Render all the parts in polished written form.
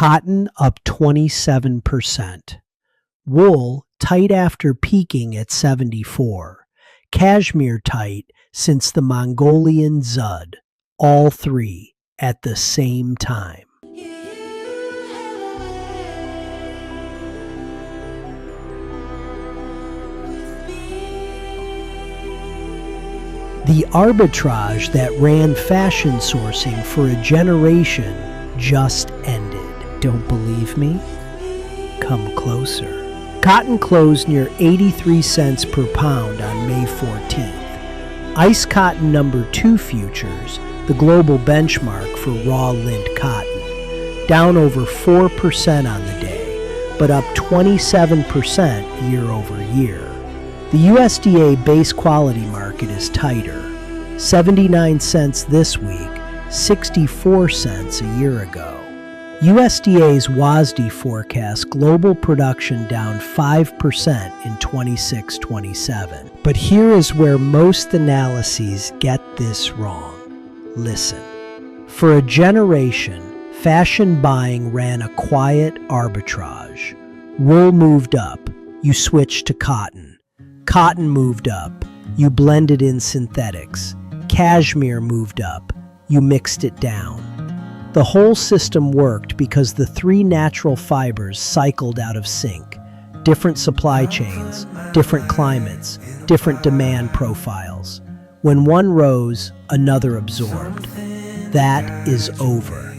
Cotton up 27%. Wool tight after peaking at 74. Cashmere tight since the Mongolian dzud. All three at the same time. The arbitrage that ran fashion sourcing for a generation just ended. Don't believe me? Come closer. Cotton closed near 83 cents per pound on May 14th. Ice cotton number 2 futures, the global benchmark for raw lint cotton, down over 4% on the day, but up 27% year over year. The USDA base quality market is tighter, 79 cents this week, 64 cents a year ago. USDA's WASDE forecasts global production down 5% in 26-27. But here is where most analyses get this wrong. Listen. For a generation, fashion buying ran a quiet arbitrage. Wool moved up, you switched to cotton. Cotton moved up, you blended in synthetics. Cashmere moved up, you mixed it down. The whole system worked because the 3 natural fibers cycled out of sync. Different supply chains, different climates, different demand profiles. When one rose, another absorbed. That is over.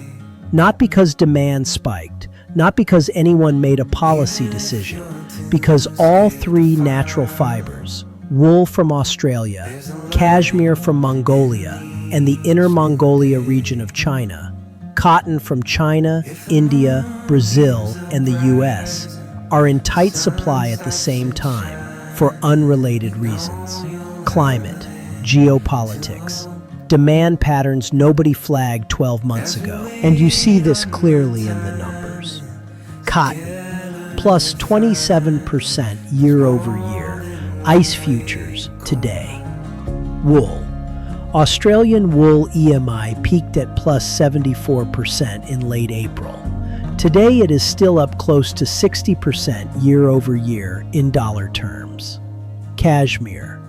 Not because demand spiked, not because anyone made a policy decision, because all 3 natural fibers, wool from Australia, cashmere from Mongolia, and the Inner Mongolia region of China, cotton from China, India, Brazil, and the US, are in tight supply at the same time for unrelated reasons. Climate, geopolitics, demand patterns nobody flagged 12 months ago. And you see this clearly in the numbers. Cotton, plus 27% year over year. ICE futures today. Wool. Australian wool EMI peaked at plus 74% in late April. Today it is still up close to 60% year over year in dollar terms. Cashmere.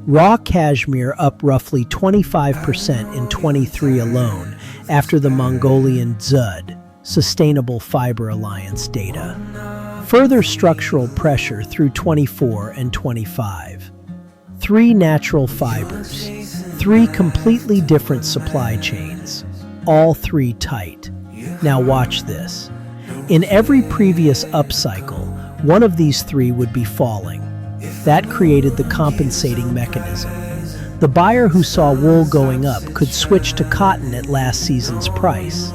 Raw cashmere up roughly 25% in 23 alone after the Mongolian dzud, Sustainable Fiber Alliance data. Further structural pressure through 24 and 25. 3 natural fibers. 3 completely different supply chains, all 3 tight. Now watch this. In every previous upcycle, one of these 3 would be falling. That created the compensating mechanism. The buyer who saw wool going up could switch to cotton at last season's price.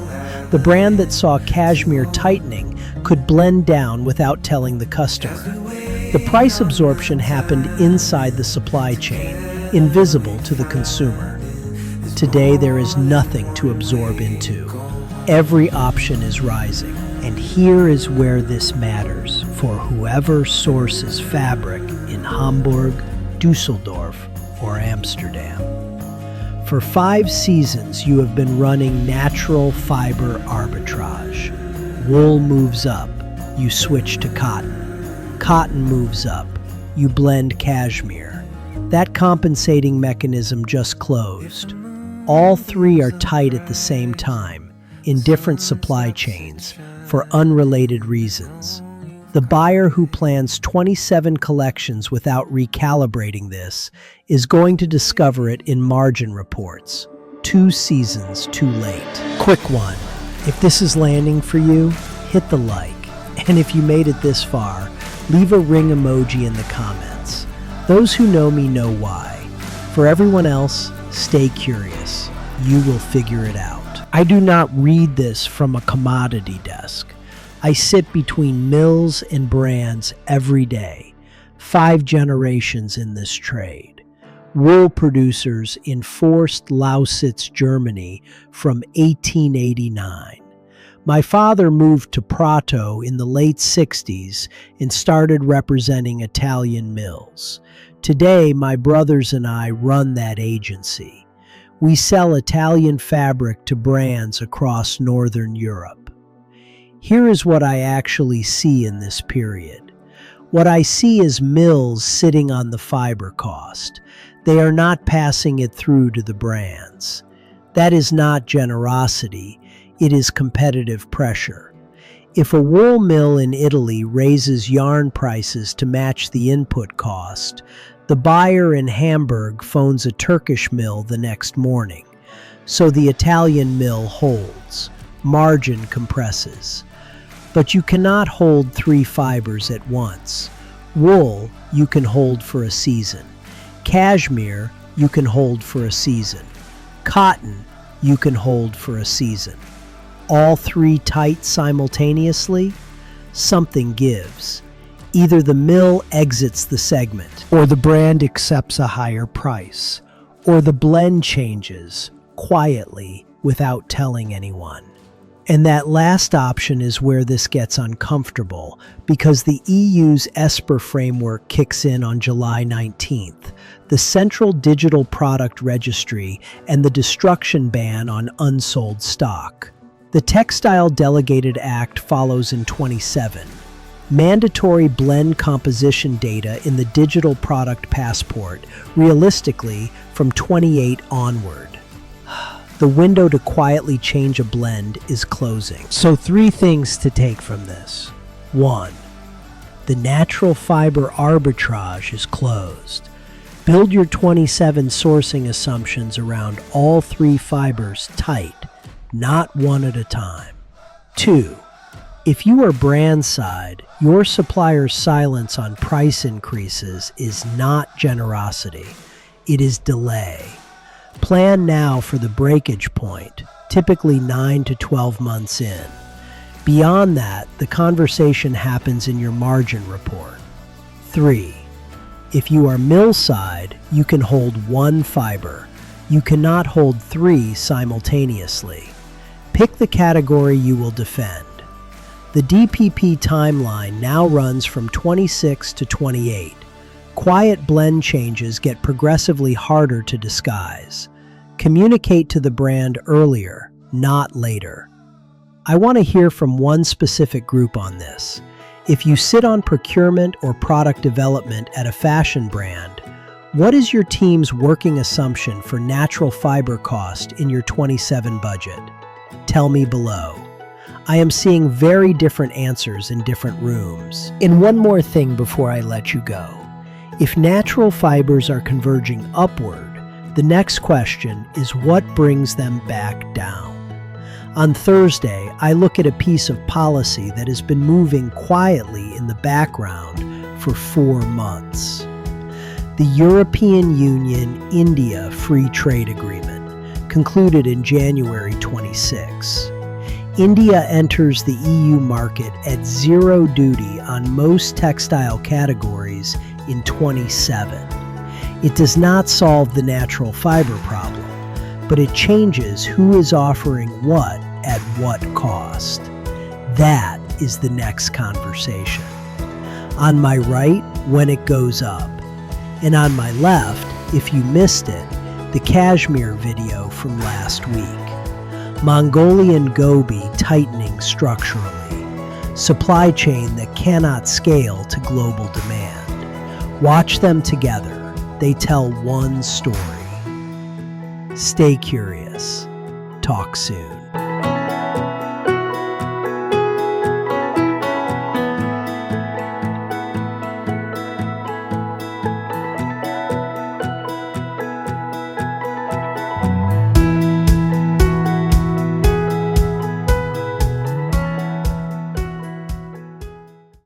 The brand that saw cashmere tightening could blend down without telling the customer. The price absorption happened inside the supply chain, invisible to the consumer. Today there is nothing to absorb into. Every option is rising. And here is where this matters for whoever sources fabric in Hamburg, Dusseldorf, or Amsterdam. For 5 seasons you have been running natural fiber arbitrage. Wool moves up, you switch to cotton. Cotton moves up, you blend cashmere. That compensating mechanism just closed. All 3 are tight at the same time, in different supply chains, for unrelated reasons. The buyer who plans 27 collections without recalibrating this is going to discover it in margin reports, 2 seasons too late. Quick one, if this is landing for you, hit the like. And if you made it this far, leave a ring emoji in the comments. Those who know me know why. For everyone else, stay curious. You will figure it out. I do not read this from a commodity desk. I sit between mills and brands every day. 5 generations in this trade. Wool producers in Forst Lausitz, Germany from 1889. My father moved to Prato in the late 60s and started representing Italian mills. Today, my brothers and I run that agency. We sell Italian fabric to brands across Northern Europe. Here is what I actually see in this period. What I see is mills sitting on the fiber cost. They are not passing it through to the brands. That is not generosity, it is competitive pressure. If a wool mill in Italy raises yarn prices to match the input cost, the buyer in Hamburg phones a Turkish mill the next morning. So the Italian mill holds. Margin compresses. But you cannot hold 3 fibers at once. Wool, you can hold for a season. Cashmere, you can hold for a season. Cotton, you can hold for a season. All 3 tight simultaneously? Something gives. Either the mill exits the segment, or the brand accepts a higher price, or the blend changes, quietly, without telling anyone. And that last option is where this gets uncomfortable, because the EU's ESPR framework kicks in on July 19th, the Central Digital Product Registry and the destruction ban on unsold stock. The Textile Delegated Act follows in 27. Mandatory blend composition data in the digital product passport, realistically from 28 onward. The window to quietly change a blend is closing. So 3 things to take from this. 1. The natural fiber arbitrage is closed. Build your 27 sourcing assumptions around all 3 fibers tight, not one at a time. 2. If you are brand side, your supplier's silence on price increases is not generosity. It is delay. Plan now for the breakage point, typically 9 to 12 months in. Beyond that, the conversation happens in your margin report. 3. If you are mill side, you can hold 1 fiber. You cannot hold 3 simultaneously. Pick the category you will defend. The DPP timeline now runs from 26 to 28. Quiet blend changes get progressively harder to disguise. Communicate to the brand earlier, not later. I want to hear from one specific group on this. If you sit on procurement or product development at a fashion brand, what is your team's working assumption for natural fiber cost in your 27 budget? Tell me below. I am seeing very different answers in different rooms. And one more thing before I let you go. If natural fibers are converging upward, the next question is what brings them back down? On Thursday, I look at a piece of policy that has been moving quietly in the background for 4 months. The European Union-India Free Trade Agreement, concluded in January 26. India enters the EU market at 0 duty on most textile categories in 27. It does not solve the natural fiber problem, but it changes who is offering what at what cost. That is the next conversation. On my right, when it goes up. And on my left, if you missed it, the Cashmere video from last week. Mongolian gobi tightening structurally. Supply chain that cannot scale to global demand. Watch them together. They tell one story. Stay curious. Talk soon.